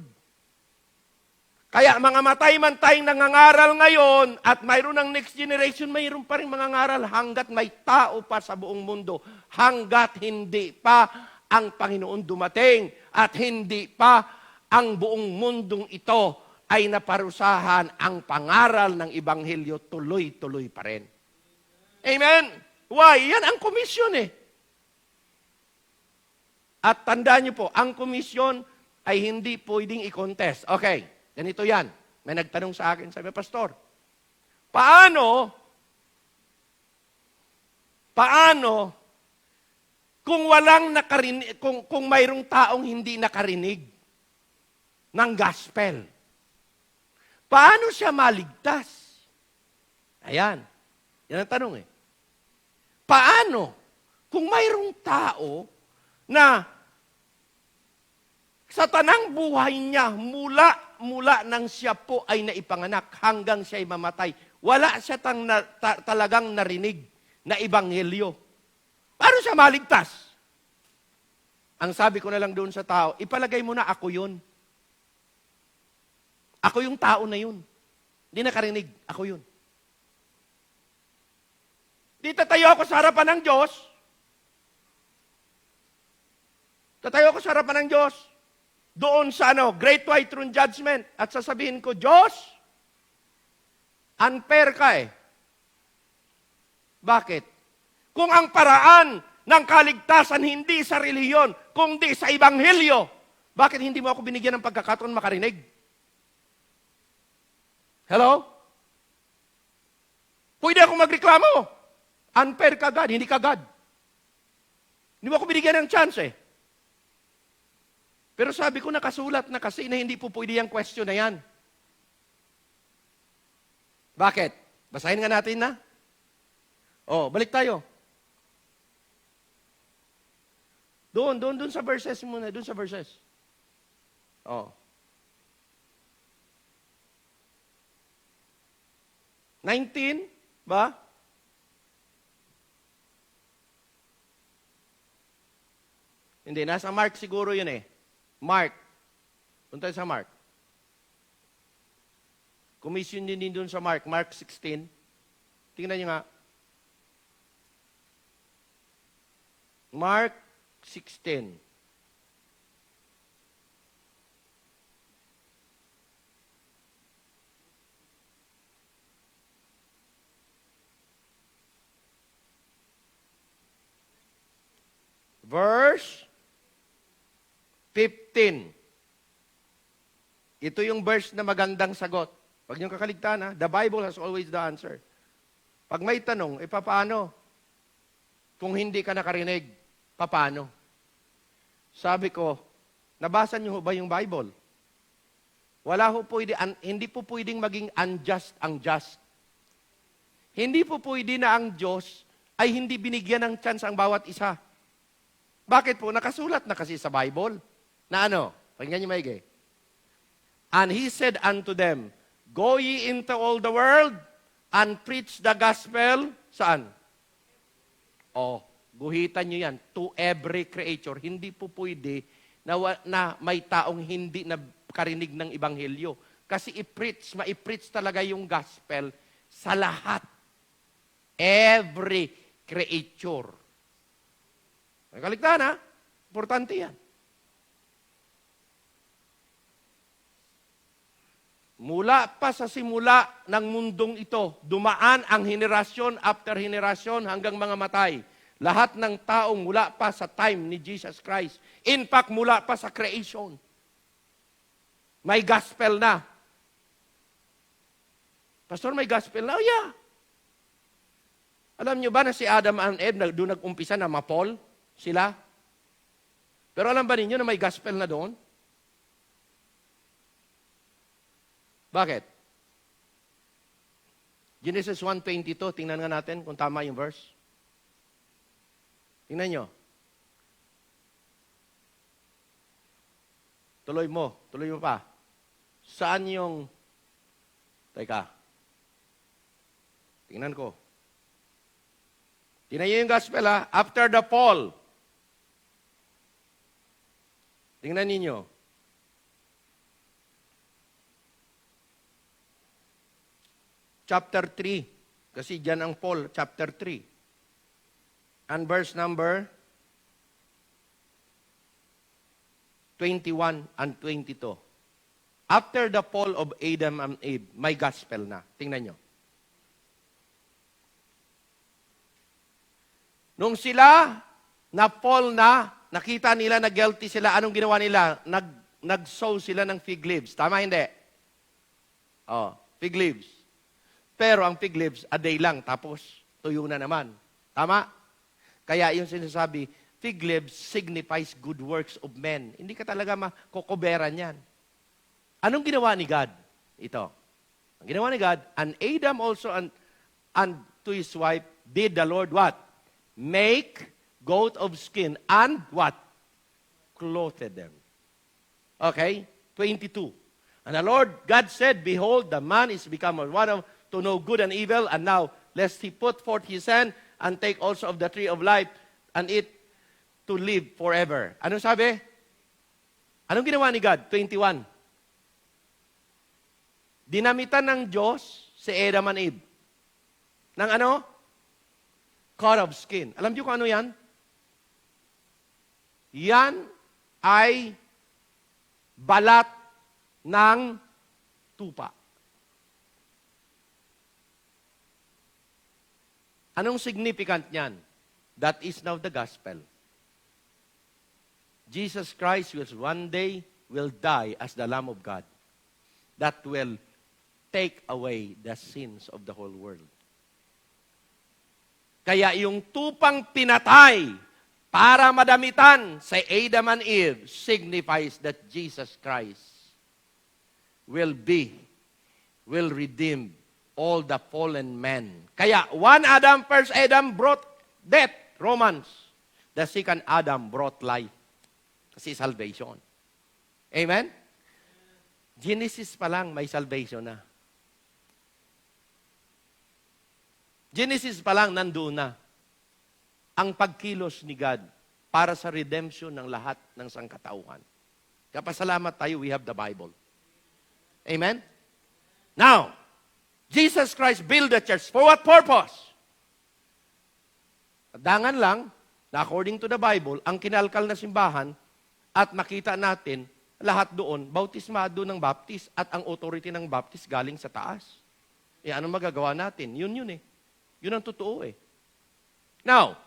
Kaya mga matay man tayong nangangaral ngayon at mayroon ng next generation, mayroon pa rin mangangaral hanggat may tao pa sa buong mundo, hanggat hindi pa ang Panginoon dumating at hindi pa ang buong mundong ito ay naparusahan, ang pangaral ng Ebanghelyo tuloy-tuloy pa rin. Amen? Why? Yan ang komisyon eh. At tandaan niyo po, ang komisyon ay hindi pwedeng i-contest. Okay, ganito yan. May nagtanong sa akin, sabi, Pastor, paano kung walang nakarinig, kung mayroong taong hindi nakarinig ng gospel? Paano siya maligtas? Ayan. Yan ang tanong eh. Paano kung mayroong tao na sa tanang buhay niya, mula nang siya po ay naipanganak hanggang siya ay mamatay, wala siya talagang narinig na ebanghelyo. Paano siya maligtas? Ang sabi ko na lang doon sa tao, ipalagay mo na ako yun. Ako yung tao na yun. Hindi nakarinig, ako yun. Di tatayo ako sa harapan ng Diyos. Tatayo ako sa harapan ng Diyos. Doon sa Great White Throne Judgment. At sasabihin ko, Diyos, unfair ka eh. Bakit? Kung ang paraan ng kaligtasan hindi sa relihiyon, kundi sa ebanghelyo, bakit hindi mo ako binigyan ng pagkakataon makarinig? Hello? Pwede ako magreklamo. Unfair ka, God. Hindi ka God. Hindi mo ako binigyan ng chance eh. Pero sabi ko, nakasulat na kasi na hindi po pwede yung question na yan. Bakit? Basahin nga natin na. Balik tayo. Doon sa verses muna. Doon sa verses. 19, ba? Hindi, nasa Mark siguro yun eh. Mark. Punta sa Mark. Commission din doon sa Mark. Mark 16. Tingnan nyo nga. Mark 16. Verse 15. Ito yung verse na magandang sagot. Pag niyong kakaligtaan, the Bible has always the answer. Pag may tanong, paano? Kung hindi ka nakarinig, paano? Sabi ko, nabasa niyo ba yung Bible? Hindi po pwedeng maging unjust ang just. Hindi po pwede na ang Diyos ay hindi binigyan ng chance ang bawat isa. Bakit po? Nakasulat na kasi sa Bible. Na pakinggan niyo maigi. And he said unto them, Go ye into all the world and preach the gospel. Saan? Guhitan niyo yan. To every creature. Hindi po pwede na may taong hindi na karinig ng ebanghelyo. Kasi ma-preach talaga yung gospel sa lahat. Every creature. Nakaligtaan ha? Importante yan. Mula pa sa simula ng mundong ito, dumaan ang henerasyon after henerasyon hanggang mga matay. Lahat ng taong mula pa sa time ni Jesus Christ. In fact, mula pa sa creation. May gospel na. Pastor, may gospel na? Oh, yeah. Alam nyo ba na si Adam and Eve, doon nag-umpisa na mapol sila? Pero alam ba ninyo na may gospel na doon? Bakit? Genesis 1:22, tingnan nga natin kung tama yung verse. Tingnan nyo. Tuloy mo pa. Saan yung, teka, tingnan ko. Tingnan niyo yung gospel ha, after the fall. Tingnan ninyo. Chapter 3. Kasi dyan ang fall, chapter 3. And verse number 21 and 22. After the fall of Adam and Eve, may gospel na. Tingnan nyo. Nung sila na-fall na, nakita nila na guilty sila, anong ginawa nila? Nag-sow sila ng fig leaves. Tama hindi? Oh, fig leaves. Pero ang fig leaves, a day lang, tapos tuyo na naman. Tama? Kaya yung sinasabi, fig leaves signifies good works of men. Hindi ka talaga makukuberan yan. Anong ginawa ni God? Ito. Ang ginawa ni God, and Adam also and to his wife did the Lord what? Make goat of skin and what? Clothed them. Okay? 22. And the Lord God said, behold, the man is become one of to know good and evil, and now lest he put forth his hand and take also of the tree of life and eat to live forever. Anong sabi? Anong ginawa ni God? 21. Dinamitan ng Diyos si Adam and Eve. Ng ano? Cut of skin. Alam niyo kung ano yan? Yan ay balat ng tupa. Anong significant niyan? That is now the gospel. Jesus Christ one day will die as the Lamb of God that will take away the sins of the whole world. Kaya yung tupang pinatay para madamitan sa Adam and Eve signifies that Jesus Christ will redeem all the fallen men. Kaya one Adam, first Adam brought death, Romans. The second Adam brought life. Kasi salvation. Amen? Genesis pa lang may salvation na. Genesis pa lang nandoon na ang pagkilos ni God para sa redemption ng lahat ng sangkatauhan. Kapasalamat tayo, we have the Bible. Amen? Now, Jesus Christ built the church. For what purpose? Dangan lang na according to the Bible, ang kinalkal na simbahan at makita natin lahat doon, bautismado ng baptist at ang authority ng baptist galing sa taas. Anong magagawa natin? Yun eh. Yun ang totoo eh. Now,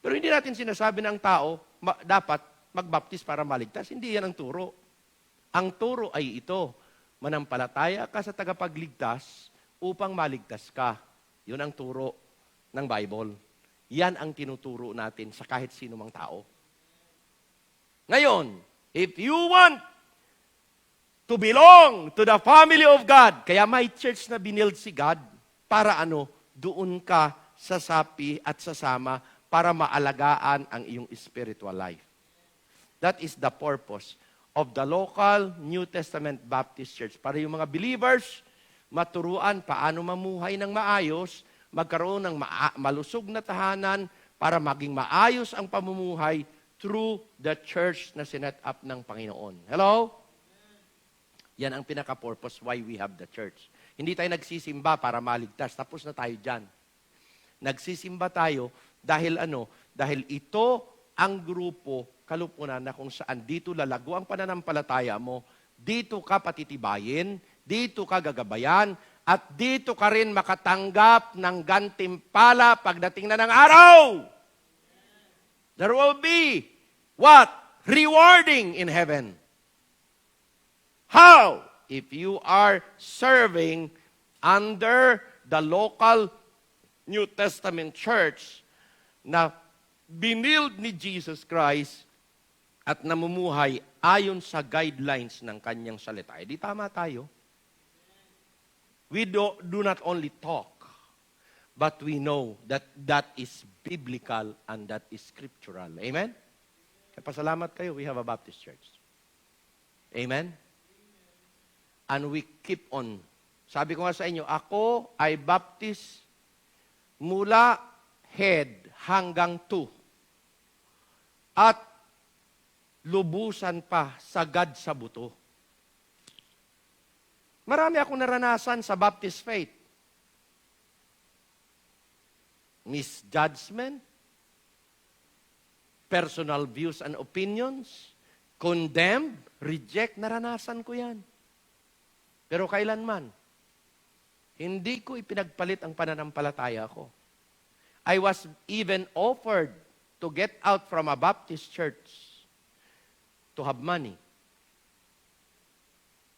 pero hindi natin sinasabi ng tao dapat magbaptis para maligtas. Hindi yan ang turo. Ang turo ay ito, manampalataya ka sa tagapagligtas upang maligtas ka. Yun ang turo ng Bible. Yan ang tinuturo natin sa kahit sino mang tao. Ngayon, if you want to belong to the family of God, kaya may church na binild si God, para doon ka sasapi at sasama para maalagaan ang iyong spiritual life. That is the purpose of the local New Testament Baptist Church. Para yung mga believers, maturuan paano mamuhay ng maayos, magkaroon ng malusog na tahanan para maging maayos ang pamumuhay through the church na sinet up ng Panginoon. Hello? Yan ang pinaka-purpose why we have the church. Hindi tayo nagsisimba para maligtas. Tapos na tayo dyan. Nagsisimba tayo dahil Dahil ito ang grupo, kalupunan na kung saan dito lalago ang pananampalataya mo, dito ka patitibayin, dito ka gagabayan, at dito ka rin makatanggap ng gantimpala pagdating na ng araw. There will be what? Rewarding in heaven. How? If you are serving under the local New Testament church na binild ni Jesus Christ at namumuhay ayon sa guidelines ng kanyang salita. Di tama tayo. We do not only talk, but we know that that is biblical and that is scriptural. Amen? Kaya pasalamat kayo, we have a Baptist church. Amen? And we keep on. Sabi ko nga sa inyo, ako ay baptist mula head hanggang toe. At lubusan pa sagad sa buto. Marami akong naranasan sa Baptist faith. Misjudgment, personal views and opinions, condemn, reject, naranasan ko yan. Pero kailanman, hindi ko ipinagpalit ang pananampalataya ko. I was even offered to get out from a Baptist church to have money.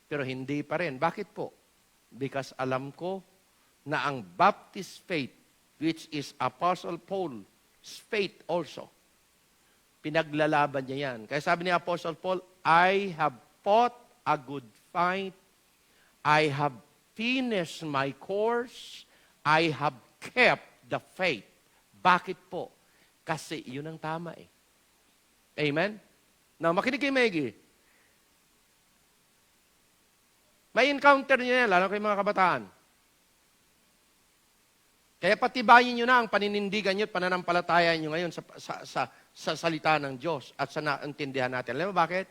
Pero hindi pa rin. Bakit po? Because alam ko na ang Baptist faith, which is Apostle Paul's faith also, pinaglalaban niya yan. Kaya sabi ni Apostle Paul, I have fought a good fight. I have finished my course. I have kept the faith. Bakit po? Kasi yun ang tama eh. Amen? Now, makinig kay Maggie. May encounter niyo yan, lalo kay mga kabataan. Kaya patibayin niyo na ang paninindigan niyo at pananampalataya niyo ngayon sa salita ng Diyos at sa naintindihan natin. Alam mo bakit?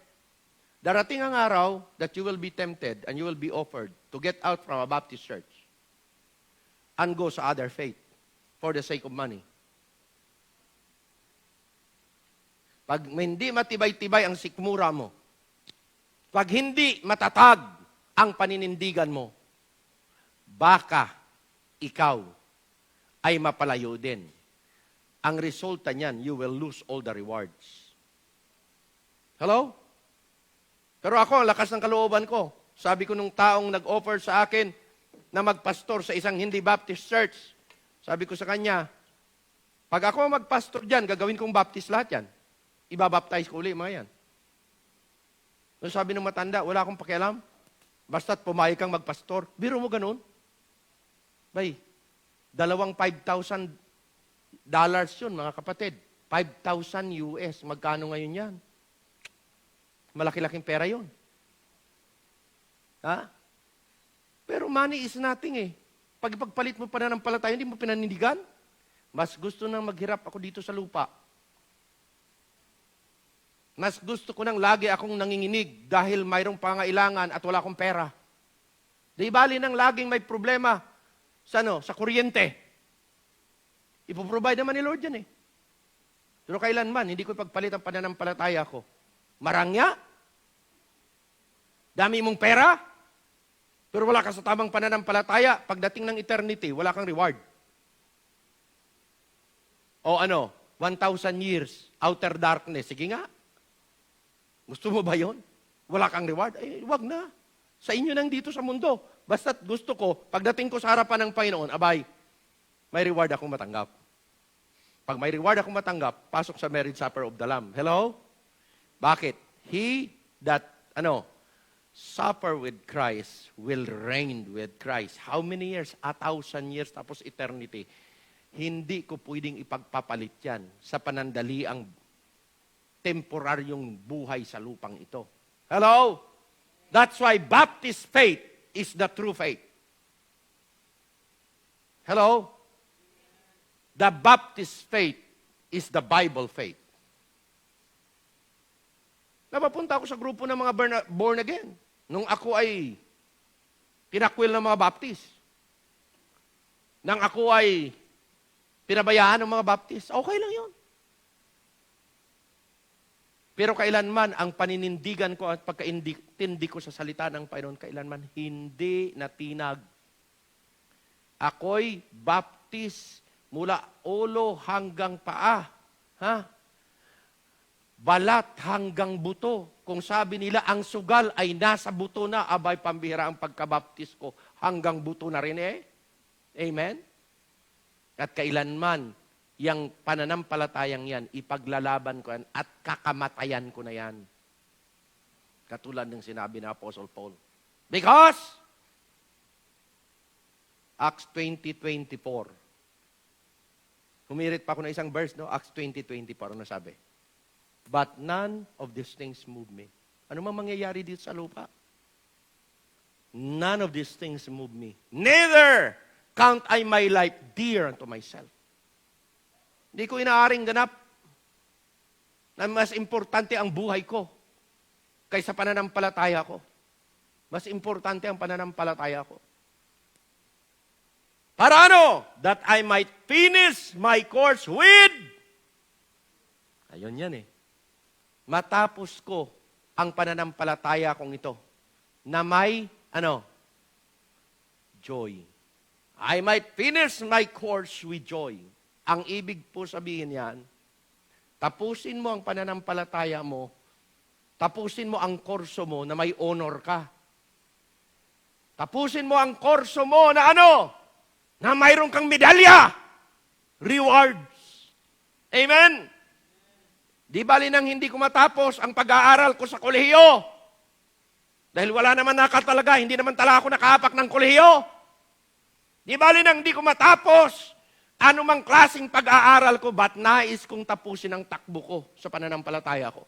Darating ang araw that you will be tempted and you will be offered to get out from a Baptist church and go sa other faith for the sake of money. Pag hindi matibay-tibay ang sikmura mo, pag hindi matatag ang paninindigan mo, baka ikaw ay mapalayo din. Ang resulta niyan, you will lose all the rewards. Hello? Pero ako, ang lakas ng kalooban ko. Sabi ko nung taong nag-offer sa akin na magpastor sa isang hindi Baptist church, sabi ko sa kanya, pag ako magpastor dyan, gagawin kong Baptist lahat yan. Ibabaptize ko ulit, mga yan. So sabi ng matanda, wala akong pakialam. Basta't pumayag kang magpastor. Biro mo ganun? Bay, dalawang $5,000 yun, mga kapatid. 5,000 US. Magkano ngayon yan? Malaki-laking pera yun. Ha? Pero money is nothing eh. Pag ipagpalit mo pananampalataya, hindi mo pinanindigan. Mas gusto nang maghirap ako dito sa lupa. Mas gusto ko nang lagi akong nanginginig dahil mayroong pangailangan at wala akong pera. Di bali nang laging may problema sa kuryente. Ipoprovide naman ni Lord yan eh. Pero kailanman, hindi ko ipagpalit ang pananampalataya ko. Marangya? Dami mong pera? Pero wala ka sa tamang pananampalataya, pagdating ng eternity, wala kang reward. O 1,000 years, outer darkness. Sige nga. Gusto mo ba yun? Wala kang reward? Ay, wag na. Sa inyo nang dito sa mundo. Basta't gusto ko, pagdating ko sa harapan ng Panginoon, abay, may reward akong matanggap. Pag may reward akong matanggap, pasok sa marriage supper of the Lamb. Hello? Bakit? He that, suffer with Christ will reign with Christ. How many years? 1,000 years, tapos eternity. Hindi ko pwedeng ipagpapalit yan sa panandaliang temporaryong buhay sa lupang ito. Hello? That's why Baptist faith is the true faith. Hello? The Baptist faith is the Bible faith. Napapunta ako sa grupo ng mga born again. Nung ako ay tinakwil ng mga Baptist. Nang ako ay pinabayaan ng mga Baptist, okay lang yun. Pero kailanman ang paninindigan ko at pagkaintindi ko sa salita ng Panginoon, kailanman hindi natinag. Ako'y Baptist mula ulo hanggang paa. Ha? Balat hanggang buto. Kung sabi nila, ang sugal ay nasa buto na, abay pambihira ang pagkabaptis ko, hanggang buto na rin eh. Amen? At kailanman, yang pananampalatayang yan, ipaglalaban ko yan at kakamatayan ko na yan. Katulad ng sinabi ng Apostle Paul. Because, Acts 20:24. Humirit pa ako ng isang verse, no? Acts 20:24, ano sabi? But none of these things move me. Ano mang mangyayari dito sa lupa? None of these things move me. Neither count I my life dear unto myself. Hindi ko inaaring ganap na mas importante ang buhay ko kaysa pananampalataya ko. Mas importante ang pananampalataya ko. Para ano? That I might finish my course with... Ayun yan eh. Matapos ko ang pananampalataya kong ito na may, joy. I might finish my course with joy. Ang ibig po sabihin yan, tapusin mo ang pananampalataya mo, tapusin mo ang kurso mo na may honor ka. Tapusin mo ang kurso mo na na mayroon kang medalya, rewards. Amen? Di bali nang hindi ko matapos ang pag-aaral ko sa kolehiyo. Dahil wala naman nakatalaga, hindi naman tala ako nakahapak ng kolehiyo. Di bali nang hindi ko matapos anumang klaseng pag-aaral ko, ba't nais kong tapusin ang takbo ko sa pananampalataya ko.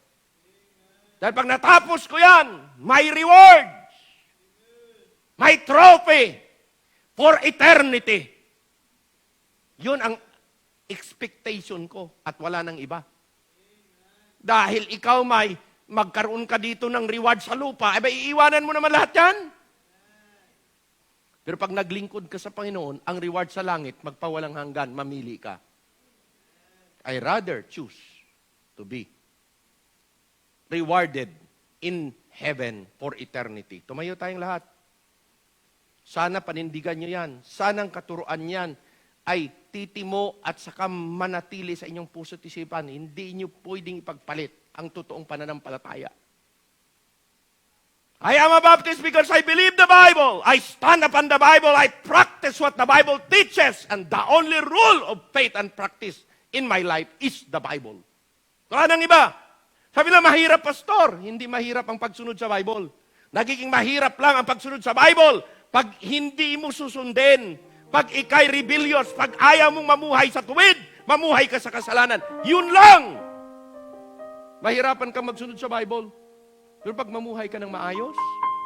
Dahil pag natapos ko yan, may rewards, may trophy for eternity. Yun ang expectation ko at wala nang iba. Dahil ikaw may magkaroon ka dito ng reward sa lupa, iiwanan mo naman lahat yan. Pero pag naglingkod ka sa Panginoon, ang reward sa langit, magpawalang hanggan, mamili ka. I rather choose to be rewarded in heaven for eternity. Tumayo tayong lahat. Sana panindigan nyo yan. Sana ang katuruan yan ay titimo at saka manatili sa inyong puso't isipan. Hindi nyo pwedeng ipagpalit ang totoong pananampalataya. I am a Baptist because I believe the Bible. I stand upon the Bible. I practice what the Bible teaches. And the only rule of faith and practice in my life is the Bible. Wala nang iba. Sabi na, mahirap, pastor. Hindi mahirap ang pagsunod sa Bible. Nagiging mahirap lang ang pagsunod sa Bible pag hindi mo susundin. Pag ikay rebellious, pag ayaw mong mamuhay sa tuwid, mamuhay ka sa kasalanan. Yun lang. Mahirapan kang magsunod sa Bible. Pero pag mamuhay ka ng maayos,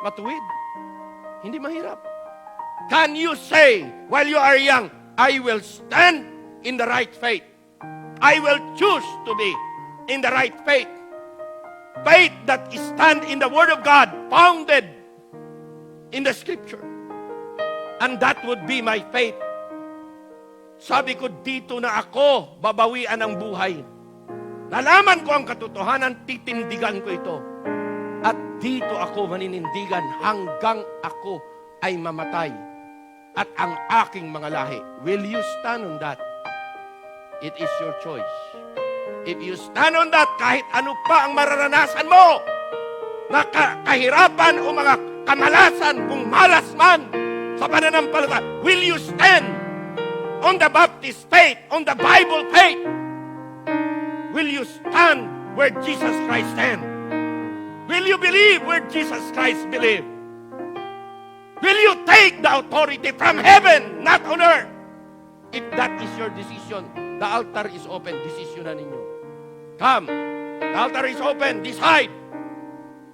matuwid, hindi mahirap. Can you say, while you are young, I will stand in the right faith. I will choose to be in the right faith. Faith that is stand in the Word of God, founded in the Scripture. And that would be my faith. Sabi ko, dito na ako babawian ang buhay. Nalaman ko ang katotohanan, titindigan ko ito. At dito ako maninindigan hanggang ako ay mamatay. At ang aking mga lahi. Will you stand on that? It is your choice. If you stand on that, kahit ano pa ang mararanasan mo, na kahirapan o mga kamalasan, kung malas man sa pananampalataya, will you stand on the Baptist faith, on the Bible faith? Will you stand where Jesus Christ stands? Will you believe where Jesus Christ believed? Will you take the authority from heaven, not on earth? If that is your decision, the altar is open. Desisyonan ninyo. Come. The altar is open. Decide.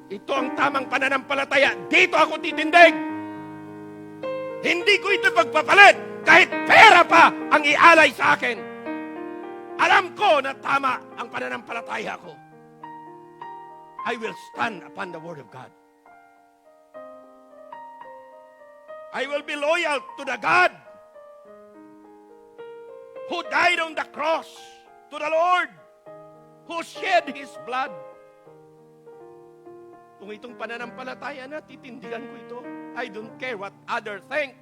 Ito ang tamang pananampalataya. Dito ako titindig. Hindi ko ito pagpapalit. Kahit pera pa ang ialay sa akin. Alam ko na tama ang pananampalataya ko. I will stand upon the Word of God. I will be loyal to the God who died on the cross, to the Lord who shed His blood. Kung itong pananampalataya na, titindigan ko ito. I don't care what others think.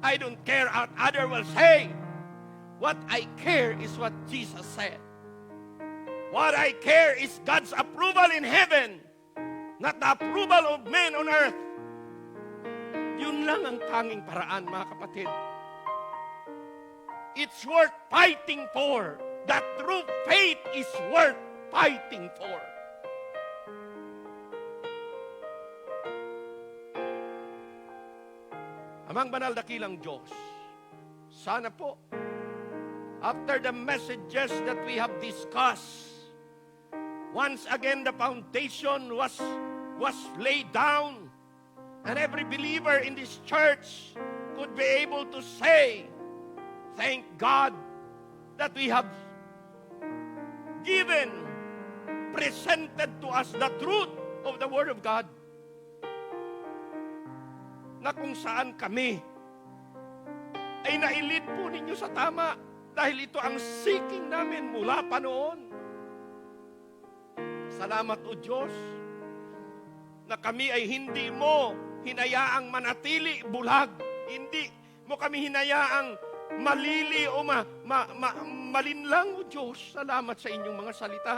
I don't care what others will say. What I care is what Jesus said. What I care is God's approval in heaven, not the approval of men on earth. Yun lang ang tanging paraan, mga kapatid. It's worth fighting for. That true faith is worth fighting for. Amang banal dakilang Diyos, sana po, after the messages that we have discussed, Once again, the foundation was laid down. And every believer in this church could be able to say, thank God that we have presented to us the truth of the Word of God. Na kung saan kami ay nailid po ninyo sa tama dahil ito ang seeking namin mula pa noon. Salamat o Diyos na kami ay hindi mo hinayaang manatili bulag. Hindi mo kami hinayaang malili o malinlang o Diyos. Salamat sa inyong mga salita.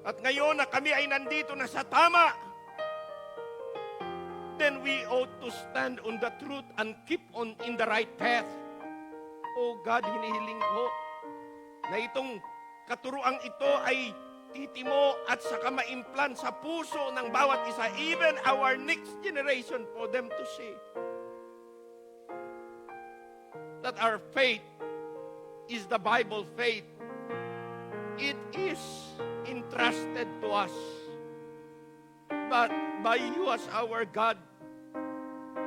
At ngayon na kami ay nandito na sa tama, then we ought to stand on the truth and keep on in the right path. Oh God, hinihiling ko na itong katuruang ito ay titimo at saka maimplant sa puso ng bawat isa, even our next generation, for them to see that our faith is the Bible faith. It is entrusted to us, but by you as our God,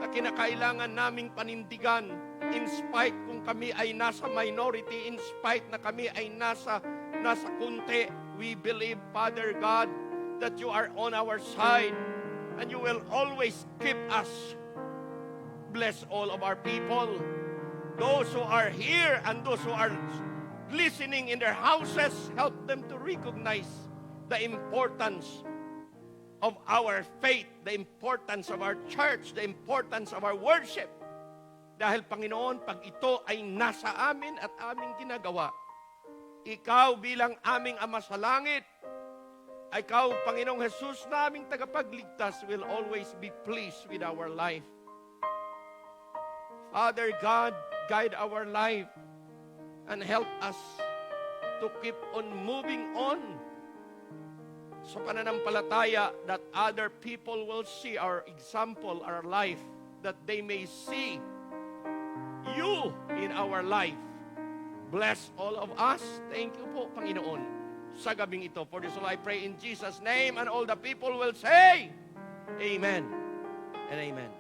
na kinakailangan naming panindigan in spite kung kami ay nasa minority, in spite na kami ay nasa kunti. We believe, Father God, that you are on our side and you will always keep us. Bless all of our people, those who are here and those who are listening in their houses. Help them to recognize the importance of our faith, the importance of our church, the importance of our worship. Dahil Panginoon, pag ito ay nasa amin at aming ginagawa, ikaw bilang aming Ama sa langit, ikaw, Panginoong Jesus, na aming tagapagligtas, will always be pleased with our life. Father God, guide our life and help us to keep on moving on sa pananampalataya, that other people will see our example, our life, that they may see you in our life. Bless all of us. Thank you po, Panginoon, sa gabing ito. For this all I pray in Jesus' name, and all the people will say, Amen and Amen.